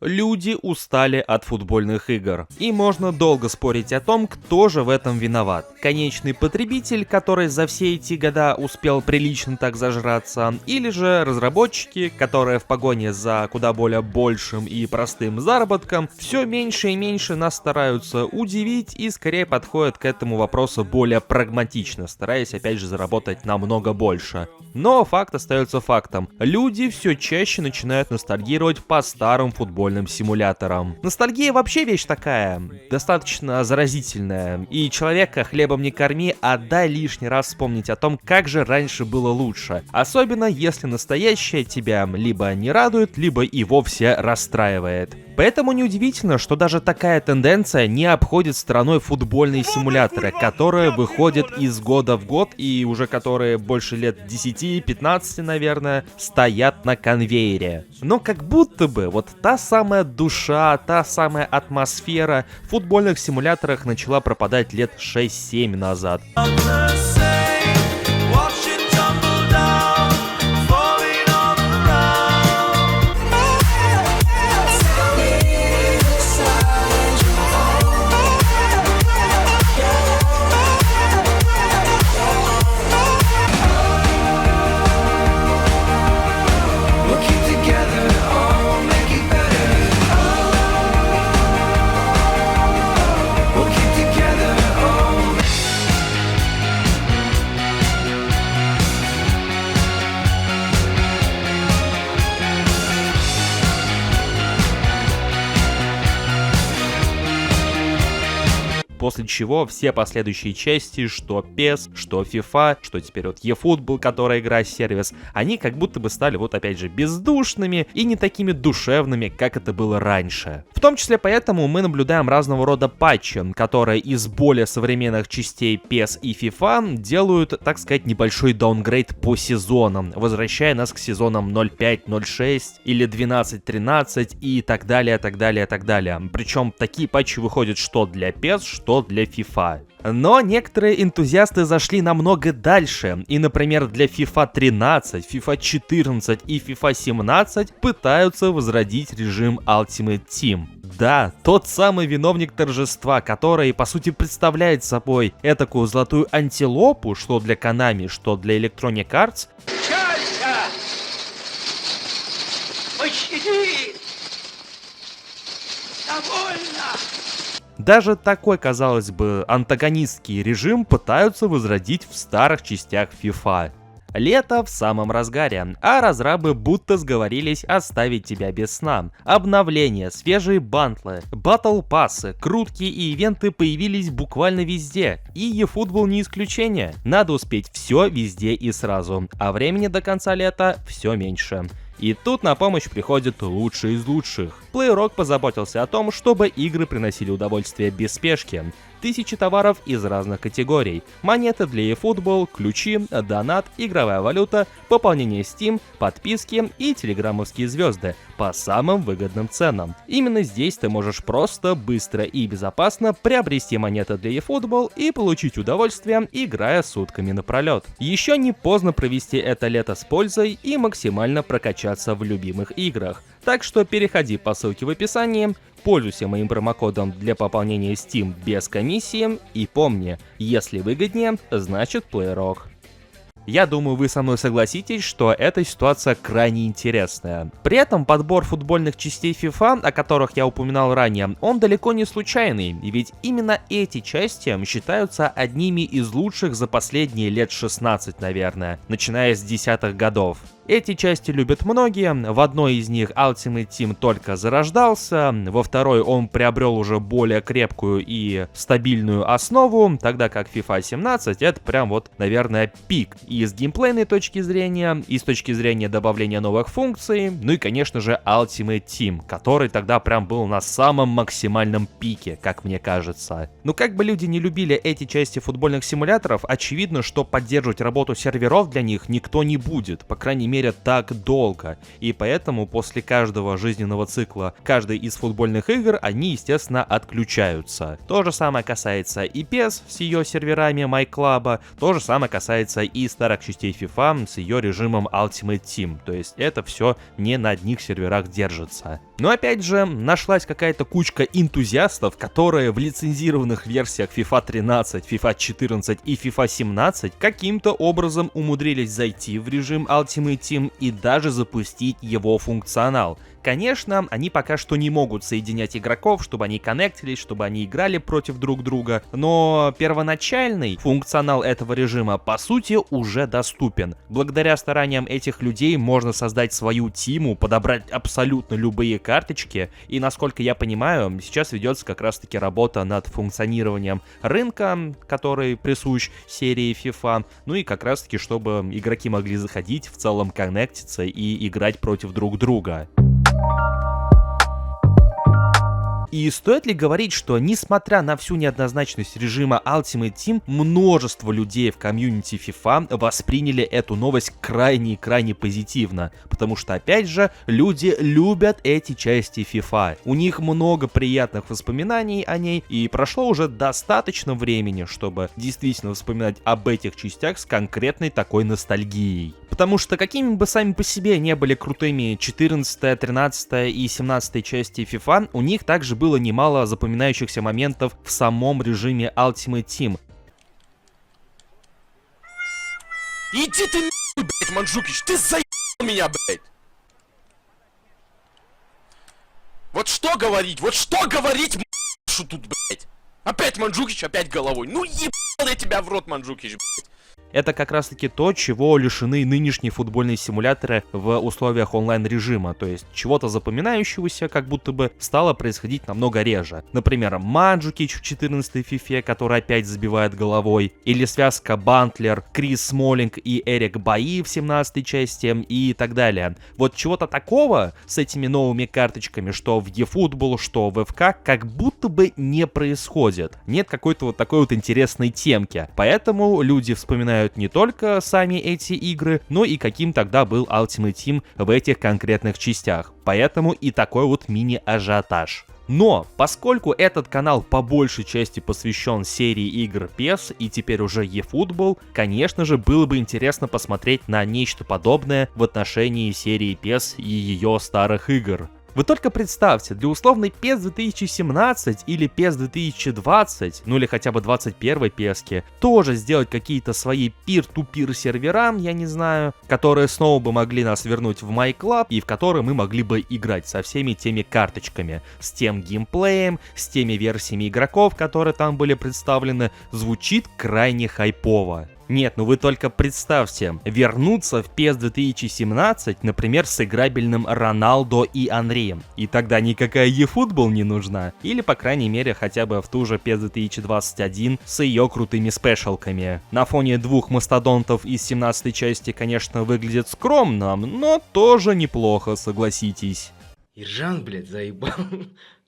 Люди устали от футбольных игр. И можно долго спорить о том, кто же в этом виноват. Конечный потребитель, который за все эти года успел прилично так зажраться, или же разработчики, которые в погоне за куда более большим и простым заработком все меньше и меньше нас стараются удивить и скорее подходят к этому вопросу более прагматично, стараясь опять же заработать намного больше. Но факт остается фактом. Люди все чаще начинают ностальгировать по старым футбольным симуляторам. Ностальгия вообще вещь такая, достаточно заразительная. И человека хлебом не корми, а дай лишний раз вспомнить о том, как же раньше было лучше. Особенно если настоящее тебя либо не радует, либо и вовсе расстраивает. Поэтому неудивительно, что даже такая тенденция не обходит стороной футбольные симуляторы, которые выходят из года в год и уже которые больше лет 10-15, наверное, стоят на конвейере. Но как будто бы вот та самая душа, та самая атмосфера в футбольных симуляторах начала пропадать лет 6-7 назад. После чего все последующие части, что PES, что FIFA, что теперь вот eFootball, которая игра-сервис, они как будто бы стали вот опять же бездушными и не такими душевными, как это было раньше. В том числе поэтому мы наблюдаем разного рода патчи, которые из более современных частей PES и FIFA делают, так сказать, небольшой даунгрейд по сезонам, возвращая нас к сезонам 0.5, 0.6 или 12-13 и так далее, так далее, так далее. Причем такие патчи выходят что для PES, что для FIFA. Но некоторые энтузиасты зашли намного дальше, и, например, для FIFA 13, FIFA 14 и FIFA 17 пытаются возродить режим Ultimate Team. Да, тот самый виновник торжества, который, по сути, представляет собой этакую золотую антилопу, что для Konami, что для Electronic Arts. Чайка! Пощади! Довольно! Даже такой, казалось бы, антагонистский режим пытаются возродить в старых частях FIFA. Лето в самом разгаре, а разрабы будто сговорились оставить тебя без сна. Обновления, свежие бантлы, батл-пассы, крутки и ивенты появились буквально везде, и eFootball не исключение. Надо успеть все везде и сразу, а времени до конца лета все меньше. И тут на помощь приходит лучший из лучших. PlayRock позаботился о том, чтобы игры приносили удовольствие без спешки. Тысячи товаров из разных категорий. Монеты для eFootball, ключи, донат, игровая валюта, пополнение Steam, подписки и телеграммовские звезды по самым выгодным ценам. Именно здесь ты можешь просто, быстро и безопасно приобрести монеты для eFootball и получить удовольствие, играя сутками напролет. Еще не поздно провести это лето с пользой и максимально прокачаться в любимых играх. Так что переходи по ссылке в описании, пользуйся моим промокодом для пополнения Steam без комиссии и помни, если выгоднее, значит PlayRock. Я думаю, вы со мной согласитесь, что эта ситуация крайне интересная. При этом подбор футбольных частей FIFA, о которых я упоминал ранее, он далеко не случайный, ведь именно эти части считаются одними из лучших за последние лет 16, наверное, начиная с 10-х годов. Эти части любят многие, в одной из них Ultimate Team только зарождался, во второй он приобрел уже более крепкую и стабильную основу, тогда как FIFA 17 это прям вот, наверное, пик. И с геймплейной точки зрения, и с точки зрения добавления новых функций, ну и, конечно же, Ultimate Team, который тогда прям был на самом максимальном пике, как мне кажется. Но как бы люди не любили эти части футбольных симуляторов, очевидно, что поддерживать работу серверов для них никто не будет, по крайней мере, так долго. И поэтому после каждого жизненного цикла каждой из футбольных игр они, естественно, отключаются. То же самое касается и PES с ее серверами MyClub, то же самое касается и старых частей FIFA с ее режимом Ultimate Team. То есть это все не на одних серверах держится. Но опять же, нашлась какая-то кучка энтузиастов, которые в лицензированных версиях FIFA 13, FIFA 14 и FIFA 17 каким-то образом умудрились зайти в режим Ultimate Team и даже запустить его функционал. Конечно, они пока что не могут соединять игроков, чтобы они коннектились, чтобы они играли против друг друга, но первоначальный функционал этого режима, по сути, уже доступен. Благодаря стараниям этих людей можно создать свою тиму, подобрать абсолютно любые карточки, и, насколько я понимаю, сейчас ведется как раз-таки работа над функционированием рынка, который присущ серии FIFA, ну и как раз-таки, чтобы игроки могли заходить, в целом коннектиться и играть против друг друга. И стоит ли говорить, что несмотря на всю неоднозначность режима Ultimate Team, множество людей в комьюнити FIFA восприняли эту новость крайне позитивно, потому что, опять же, люди любят эти части FIFA. У них много приятных воспоминаний о ней, и прошло уже достаточно времени, чтобы действительно вспоминать об этих частях с конкретной такой ностальгией. Потому что какими бы сами по себе не были крутыми 14, 13 и 17 части FIFA, у них также было немало запоминающихся моментов в самом режиме Ultimate Team. Иди ты нахуй, блядь, Манджукич, ты заебал меня, блядь! Вот что говорить, м***шу тут, блядь! Опять Манджукич, опять головой, ну ебал я тебя в рот, Манджукич, блядь! Это как раз таки то, чего лишены нынешние футбольные симуляторы в условиях онлайн-режима, то есть чего-то запоминающегося как будто бы стало происходить намного реже. Например, Манджукич в 14-й FIFA, который опять забивает головой, или связка Бантлер, Крис Смолинг и Эрик Баи в 17-й части и так далее. Вот чего-то такого с этими новыми карточками, что в eFootball, что в FK, как будто бы не происходит. Нет какой-то вот такой вот интересной темки. Поэтому люди вспоминают не только сами эти игры, но и каким тогда был Ultimate Team в этих конкретных частях. Поэтому и такой вот мини-ажиотаж. Но, поскольку этот канал по большей части посвящен серии игр PES и теперь уже eFootball, конечно же, было бы интересно посмотреть на нечто подобное в отношении серии PES и ее старых игр. Вы только представьте, для условной PES 2017 или PES 2020, ну или хотя бы 21 PES, тоже сделать какие-то свои пир-ту-пир сервера, я не знаю, которые снова бы могли нас вернуть в MyClub и в которые мы могли бы играть со всеми теми карточками, с тем геймплеем, с теми версиями игроков, которые там были представлены, звучит крайне хайпово. Нет, ну вы только представьте, вернуться в PES 2017, например, с играбельным Роналдо и Анри, и тогда никакая eFootball не нужна, или, по крайней мере, хотя бы в ту же PES 2021 с ее крутыми спешалками. На фоне двух мастодонтов из 17 части, конечно, выглядит скромно, но тоже неплохо, согласитесь. Иржан, блядь, заебал.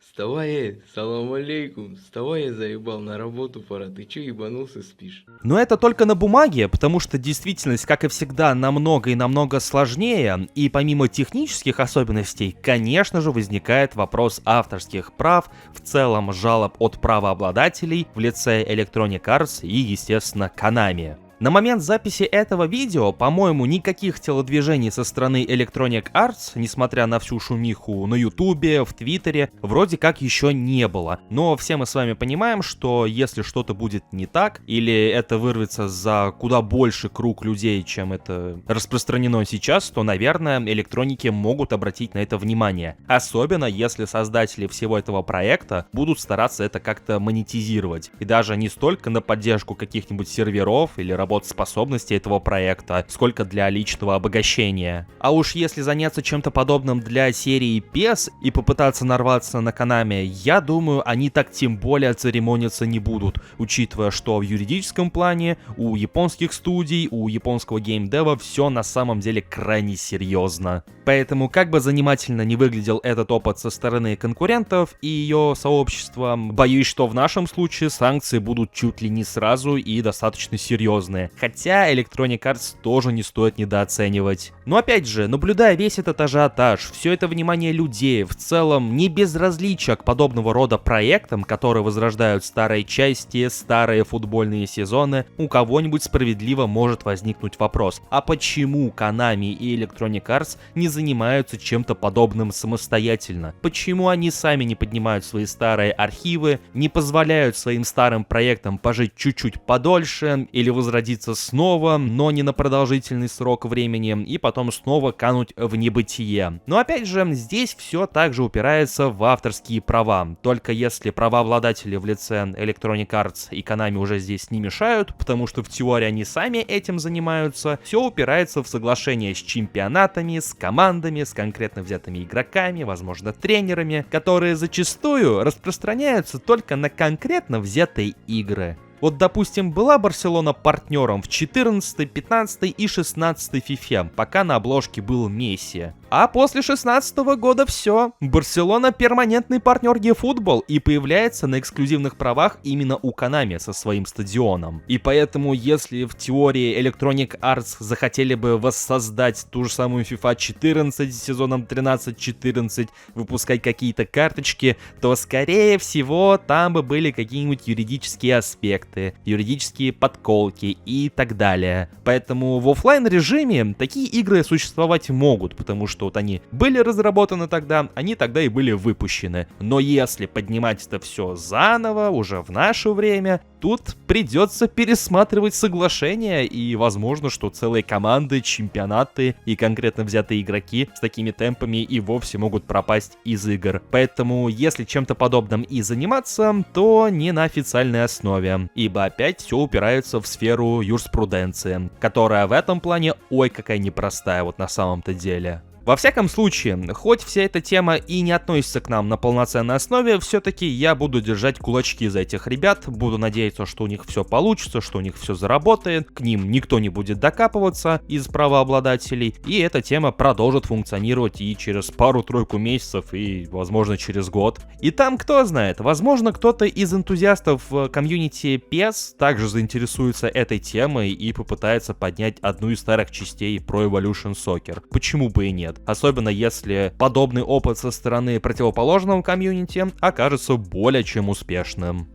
Вставай, салам алейкум, вставай, я заебал, на работу пора, ты чё ебанулся, спишь? Но это только на бумаге, потому что действительность, как и всегда, намного и намного сложнее, и помимо технических особенностей, конечно же, возникает вопрос авторских прав, в целом жалоб от правообладателей в лице Electronic Arts и, естественно, Konami. На момент записи этого видео, по-моему, никаких телодвижений со стороны Electronic Arts, несмотря на всю шумиху на Ютубе, в Твиттере, вроде как еще не было. Но все мы с вами понимаем, что если что-то будет не так, или это вырвется за куда больше круг людей, чем это распространено сейчас, то, наверное, электроники могут обратить на это внимание. Особенно, если создатели всего этого проекта будут стараться это как-то монетизировать. И даже не столько на поддержку каких-нибудь серверов или работоспособности этого проекта, сколько для личного обогащения. А уж если заняться чем-то подобным для серии PES и попытаться нарваться на Konami, я думаю, они так тем более церемониться не будут, учитывая, что в юридическом плане у японских студий, у японского геймдева все на самом деле крайне серьезно. Поэтому, как бы занимательно не выглядел этот опыт со стороны конкурентов и ее сообщества, боюсь, что в нашем случае санкции будут чуть ли не сразу и достаточно серьезные. серьезные. Хотя Electronic Arts тоже не стоит недооценивать. Но опять же, наблюдая весь этот ажиотаж, все это внимание людей, в целом не безразличие к подобного рода проектам, которые возрождают старые части, старые футбольные сезоны, у кого-нибудь справедливо может возникнуть вопрос: а почему Konami и Electronic Arts не занимаются чем-то подобным самостоятельно? Почему они сами не поднимают свои старые архивы, не позволяют своим старым проектам пожить чуть-чуть подольше или возродиться снова, но не на продолжительный срок времени, и потом снова кануть в небытие? Но опять же, здесь все также упирается в авторские права. Только если правообладатели в лице Electronic Arts и Konami уже здесь не мешают, потому что в теории они сами этим занимаются, все упирается в соглашение с чемпионатами, с командами, с конкретно взятыми игроками, возможно, тренерами, которые зачастую распространяются только на конкретно взятые игры. Вот, допустим, была Барселона партнером в 14, 15 и 16 FIFA, пока на обложке был Месси. А после 16 года все. Барселона перманентный партнер eFootball и появляется на эксклюзивных правах именно у Konami со своим стадионом. И поэтому, если в теории Electronic Arts захотели бы воссоздать ту же самую FIFA 14 с сезоном 13-14, выпускать какие-то карточки, то, скорее всего, там бы были какие-нибудь юридические аспекты, юридические подколки и так далее. Поэтому в офлайн режиме такие игры существовать могут, потому что вот они были разработаны тогда, они тогда и были выпущены. Но если поднимать это все заново, уже в наше время, тут придется пересматривать соглашения, и возможно, что целые команды, чемпионаты и конкретно взятые игроки с такими темпами и вовсе могут пропасть из игр. Поэтому, если чем-то подобным и заниматься, то не на официальной основе, ибо опять все упирается в сферу юриспруденции, которая в этом плане ой какая непростая вот на самом-то деле. Во всяком случае, хоть вся эта тема и не относится к нам на полноценной основе, все-таки я буду держать кулачки за этих ребят, буду надеяться, что у них все получится, что у них все заработает, к ним никто не будет докапываться из правообладателей, и эта тема продолжит функционировать и через пару-тройку месяцев, и, возможно, через год. И там, кто знает, возможно, кто-то из энтузиастов комьюнити PES также заинтересуется этой темой и попытается поднять одну из старых частей Pro Evolution Soccer. Почему бы и нет? Особенно если подобный опыт со стороны противоположного комьюнити окажется более чем успешным.